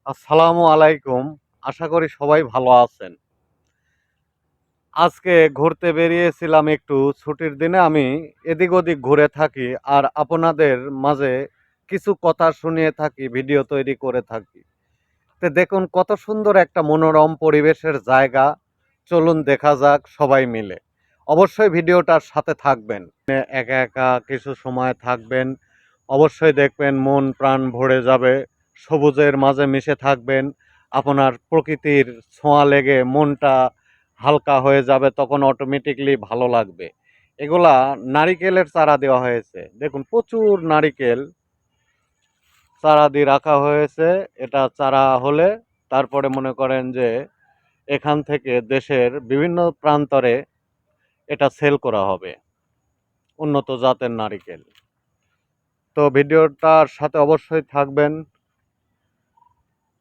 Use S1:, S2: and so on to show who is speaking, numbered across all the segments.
S1: আসসালামু আলাইকুম। আশা করি সবাই ভালো আছেন। আজকে ঘুরতে বেরিয়েছিলাম একটু ছুটির দিনে আমি এদিক ওদিক ঘুরে থাকি আর আপনাদের মাঝে কিছু কথা শুনিয়ে থাকি, ভিডিও তৈরি করে থাকি। তো দেখুন কত সুন্দর একটা মনোরম পরিবেশের জায়গা। চলুন দেখা যাক সবাই মিলে। অবশ্যই ভিডিওটার সাথে থাকবেন। একা একা কিছু সময় থাকবেন। অবশ্যই দেখবেন মন প্রাণ ভরে যাবে। সবুজের মাঝে মিশে থাকবেন। আপনার প্রকৃতির ছোঁয়া লেগে মনটা হালকা হয়ে যাবে, তখন অটোমেটিকলি ভালো লাগবে। এগুলা নারিকেলের চারা দেওয়া হয়েছে। দেখুন প্রচুর নারিকেল চারা দিয়ে রাখা হয়েছে। এটা চারা হলে তারপরে মনে করেন যে এখান থেকে দেশের বিভিন্ন প্রান্তরে এটা সেল করা হবে, উন্নত জাতের নারিকেল। তো ভিডিওটার সাথে অবশ্যই থাকবেন।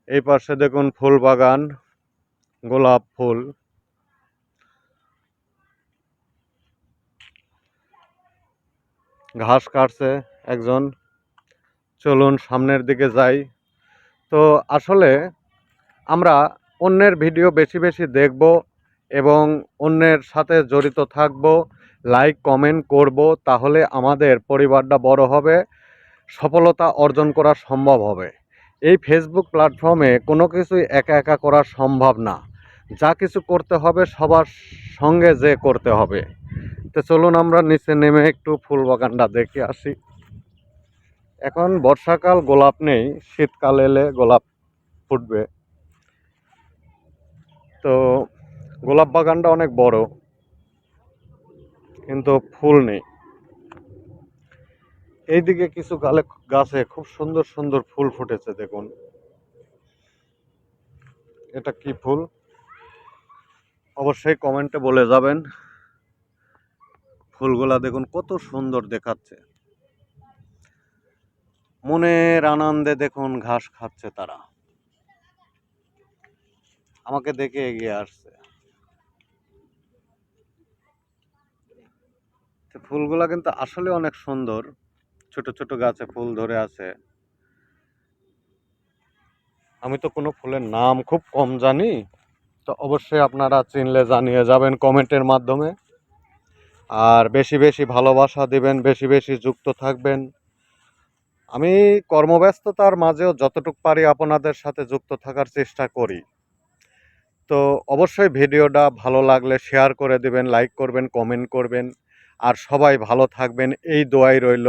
S1: এই পাশে দেখুন ফুল বাগান, গোলাপ ফুল। ঘাস কাটছে একজন। চলুন সামনের দিকে যাই। তো আসলে আমরা অন্যের ভিডিও বেশি বেশি দেখব এবং অন্যের সাথে জড়িত থাকব, লাইক কমেন্ট করব, তাহলে আমাদের পরিবারটা বড় হবে, সফলতা অর্জন করা সম্ভব হবে। এই ফেসবুক প্ল্যাটফর্মে কোনো কিছুই একা একা করা সম্ভব না। যা কিছু করতে হবে সবার সঙ্গে যে করতে হবে। তো চলুন আমরা নিচে নেমে একটু ফুল বাগানটা দেখে আসি। এখন বর্ষাকাল, গোলাপ নেই, শীতকাল এলে গোলাপ ফুটবে। তো গোলাপ বাগানটা অনেক বড়, কিন্তু ফুল নেই। এইদিকে কিছু গাছে খুব সুন্দর সুন্দর ফুল ফুটেছে দেখুন। এটা কি ফুল অবশ্যই কমেন্টে বলে যাবেন। ফুলগুলা দেখুন কত সুন্দর দেখাচ্ছে। মনের আনন্দে দেখুন ঘাস খাচ্ছে তারা। আমাকে দেখে এগিয়ে আসছে। ফুলগুলা কিন্তু আসলে অনেক সুন্দর। ছোট ছোট গাছে ফুল ধরে আছে। আমি তো কোনো ফুলের নাম খুব কম জানি। তো অবশ্যই আপনারা চিনলে জানিয়ে যাবেন কমেন্টের মাধ্যমে। আর বেশি বেশি ভালোবাসা দিবেন, বেশি বেশি যুক্ত থাকবেন। আমি কর্মব্যস্ততার মাঝেও যতটুকু পারি আপনাদের সাথে যুক্ত থাকার চেষ্টা করি। তো অবশ্যই ভিডিওটা ভালো লাগলে শেয়ার করে দিবেন, লাইক করবেন, কমেন্ট করবেন। আর সবাই ভালো থাকবেন এই দোয়াই রইল।